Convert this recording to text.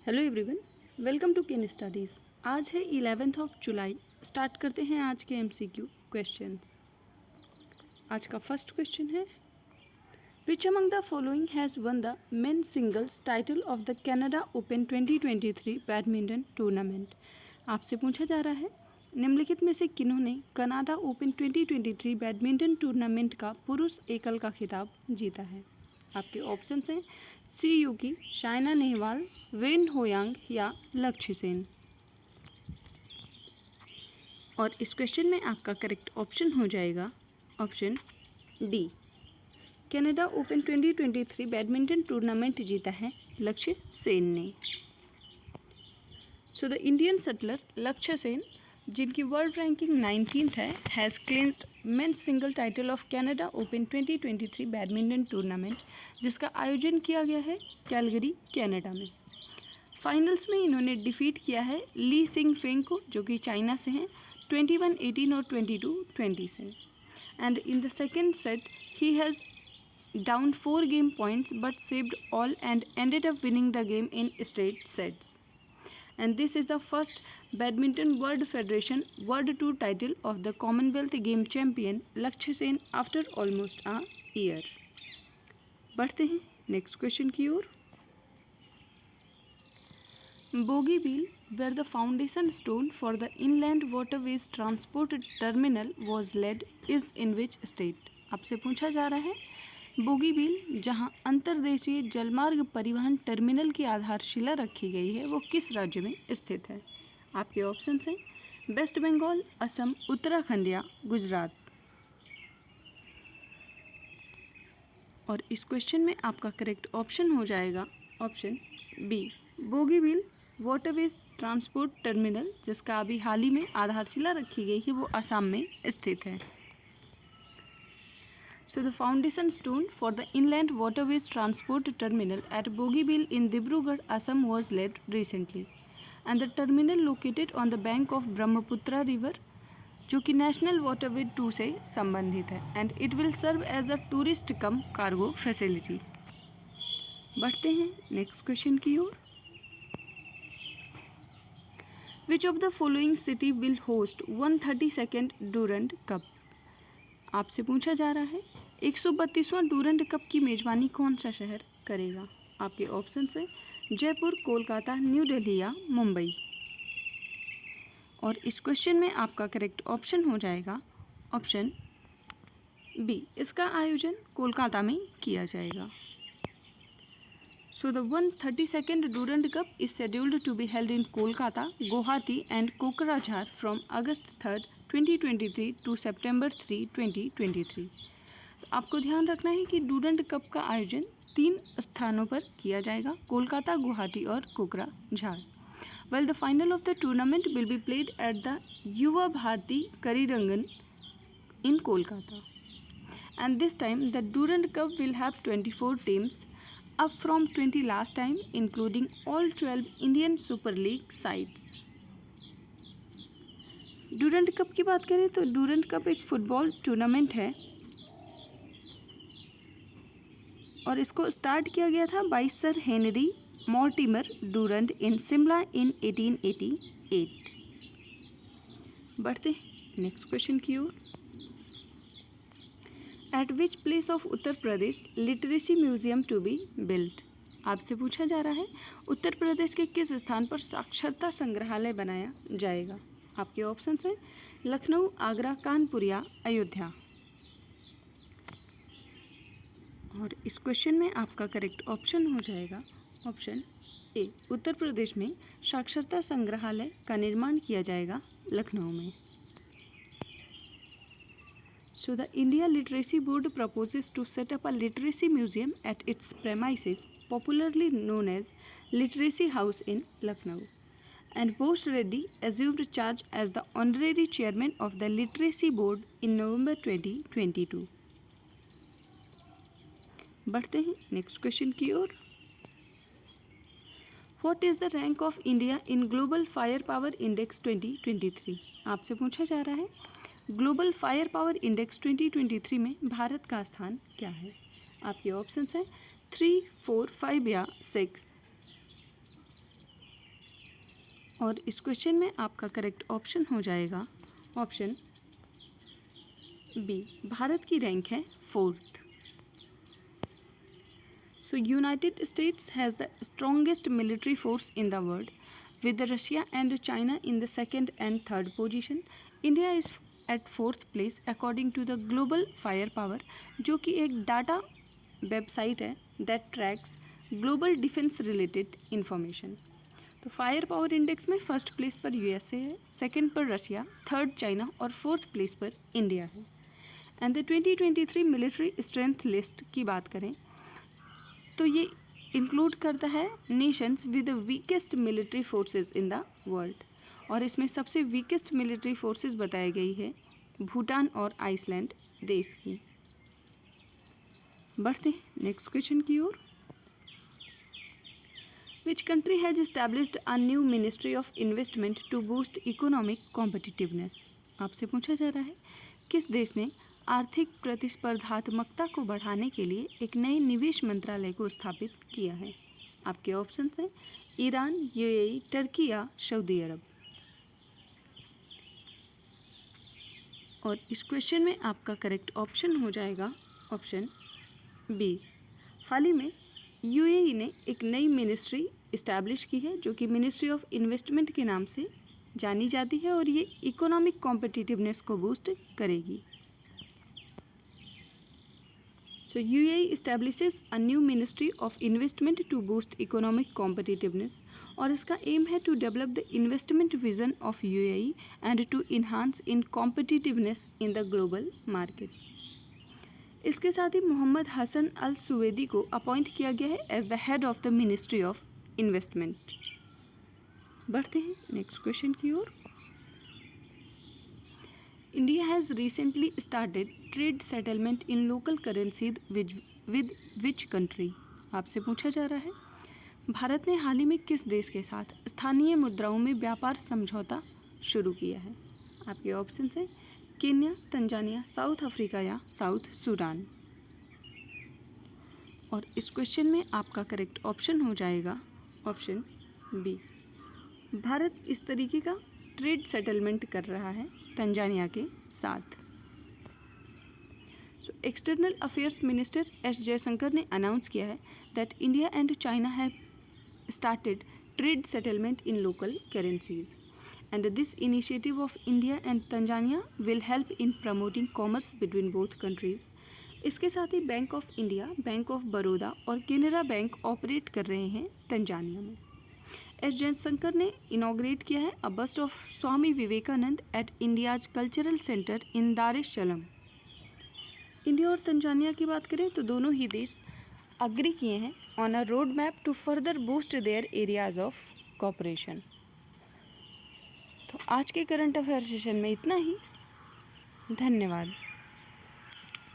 Hello everyone, welcome to ken studies. आज है 11 जुलाई। Start करते हैं आज के MCQ क्वेश्चंस। आज का फर्स्ट क्वेश्चन है, which among the following has one the main singles title of the Canada open 2023 badminton tournament. आपसे पूछा जा रहा है, निम्नलिखित में से किन्होंने कनाडा ओपन 2023 बैडमिंटन टूर्नामेंट का पुरुष एकल का खिताब जीता है। आपके ऑप्शंस हैं सी युकी, साइना नेहवाल, वेन होयांग या लक्ष्य सेन। और इस क्वेश्चन में आपका करेक्ट ऑप्शन हो जाएगा option D. Canada open 2023 badminton tournament जीता है लक्ष्य सेन ने। सो द इंडियन शटलर लक्ष्य सेन, जिनकी वर्ल्ड रैंकिंग 19th है, has clinched men's single title of Canada open 2023 badminton tournament, जिसका आयोजन किया गया है कैलगरी, कनाडा में। फाइनल्स में इन्होंने डिफीट किया है ली सिंग फेंग को, जो कि चाइना से हैं, 21-18 और 22-20 से। And in the second set he has down 4 game points but saved all and ended up winning the game in straight sets. And this is the first Badminton World Federation World Tour title of the Commonwealth Game Champion लक्ष्य Sen after almost a year। बढ़ते हैं next question की ओर। Bogibeel, where the foundation stone for the inland waterways transport terminal was laid, is in which state। आपसे पूछा जा रहा है, बोगीबील जहां अंतर्देशीय जलमार्ग परिवहन टर्मिनल की आधारशिला रखी गई है, वो किस राज्य में स्थित है। आपके ऑप्शन हैं वेस्ट बंगाल, असम, उत्तराखंड या गुजरात। और इस क्वेश्चन में आपका करेक्ट ऑप्शन हो जाएगा option B. Bogibeel waterways transport terminal, जिसका अभी हाल ही में आधारशिला रखी गई है, वो असम में स्थित है। So the foundation stone for the inland waterways transport terminal at Bogiebeel in Dibrugarh, Assam was laid recently, and the terminal located on the bank of Brahmaputra river, जो कि नेशनल वाटरवे 2 से संबंधित है, and it will serve as a tourist cum cargo facility। बढ़ते हैं next question की ओर। Which of the following city will host 132nd Durand Cup? आपसे पूछा जा रहा है, 132वां डूरंड कप की मेजबानी कौन सा शहर करेगा। आपके ऑप्शन हैं जयपुर, कोलकाता, न्यू दिल्ली या मुंबई। और इस क्वेश्चन में आपका करेक्ट ऑप्शन हो जाएगा ऑप्शन बी। इसका आयोजन कोलकाता में किया जाएगा। So the 132nd Durand cup is scheduled to be held in Kolkata, Guwahati and Kokrajhar from August 3, 2023 to September 3, 2023। आपको ध्यान रखना है कि डूरंड कप का आयोजन 3 स्थानों पर किया जाएगा, कोलकाता, गुवाहाटी और Kokrajhar. Well the final of the tournament will be played at the Yuva Bharati Krirangan in Kolkata, and this time the Durand cup will have 24 teams up from 20 last time, including all 12 Indian super league sides. Durand cup की बात करें तो Durand cup एक football tournament है और इसको start किया गया था by sir Henry Mortimer Durand in Shimla in 1888। बढ़ते नेक्स्ट क्वेश्चन की ओर। At which place of Uttar Pradesh literacy museum to be built. आपसे पूछा जा रहा है, उत्तर प्रदेश के किस स्थान पर साक्षरता संग्रहालय बनाया जाएगा। आपके ऑप्शन हैं लखनऊ, आगरा, कानपुर या अयोध्या। और इस क्वेश्चन में आपका करेक्ट ऑप्शन हो जाएगा ऑप्शन ए। उत्तर प्रदेश में साक्षरता संग्रहालय का निर्माण किया जाएगा लखनऊ में। So the India literacy board proposes to set up a literacy museum at its premises, popularly known as literacy house in Lucknow, and Bose Reddy assumed charge as the honorary chairman of the Literacy Board in November 2022। बढ़ते हैं next question की ओर। What is the rank of India in Global Firepower Index 2023? आपसे पूछा जा रहा है, global fire power index 2023 में भारत का स्थान क्या है। आपके ऑप्शंस हैं 3, 4, 5 या 6। और इस क्वेश्चन में आपका करेक्ट ऑप्शन हो जाएगा ऑप्शन बी, भारत की रैंक है 4th। So United States has the strongest military force in the world, with Russia and China in the 2nd and 3rd position. India is at 4th place according to the Global Firepower, जो कि एक data website है that tracks global defense related information। तो fire power index में first place पर USA है, second पर Russia, third China और फोर्थ प्लेस पर इंडिया है। And the 2023 military strength list की बात करें तो ये इंक्लूड करता है Nations with the weakest military forces in the world, और इसमें सबसे वीकेस्ट मिलिट्री फोर्सेस बताई गई है भूटान और आइसलैंड देश की। बढ़ते हैं नेक्स्ट क्वेश्चन की ओर। Which country has established a new ministry of investment to boost economic competitiveness. आपसे पूछा जा रहा है किस देश ने आर्थिक प्रतिस्पर्धात्मकता को बढ़ाने के लिए एक नए निवेश मंत्रालय को स्थापित किया है। आपके ऑप्शन हैं ईरान, यूएई, टर्की या सऊदी अरब। और इस क्वेश्चन में आपका करेक्ट ऑप्शन हो जाएगा ऑप्शन बी। हाल ही में यूएई ने एक नई मिनिस्ट्री इस्टेब्लिश की है जो कि मिनिस्ट्री ऑफ इन्वेस्टमेंट के नाम से जानी जाती है, और ये इकोनॉमिक कॉम्पिटिटिवनेस को बूस्ट करेगी। So UAE establishes a new Ministry of Investment to boost economic competitiveness, और इसका एम है to develop the investment vision of UAE and to enhance in competitiveness in the global market. इसके साथ ही मोहम्मद हसन अल सुवेदी को appoint किया गया है as the head of the ministry of investment. बढ़ते हैं नेक्स्ट क्वेश्चन की ओर। India has recently started trade settlement in local currency with which country? आपसे पूछा जा रहा है भारत ने हाल ही में किस देश के साथ स्थानीय मुद्राओं में व्यापार समझौता शुरू किया है। आपके ऑप्शन हैं केन्या, तंजानिया, साउथ अफ्रीका या साउथ सूडान। और इस क्वेश्चन में आपका करेक्ट ऑप्शन हो जाएगा ऑप्शन बी। भारत इस तरीके का ट्रेड सेटलमेंट कर रहा है तंजानिया के साथ। External affairs minister S Jaishankar ने अनाउंस किया है that India and China have started trade settlement in local currencies and this initiative of India and Tanzania will help in promoting commerce between both countries. इसके साथ ही bank of India, bank of Baroda और Canara bank operate कर रहे हैं Tanzania में। S Jaishankar ने inaugurate किया है a bust of Swami Vivekananda at India's cultural centre in Dar es सलाम। इंडिया और तंजानिया की बात करें तो दोनों ही देश अग्री किए हैं on a road map to further boost their areas of cooperation. तो आज के करंट अफेयर सेशन में इतना ही। धन्यवाद।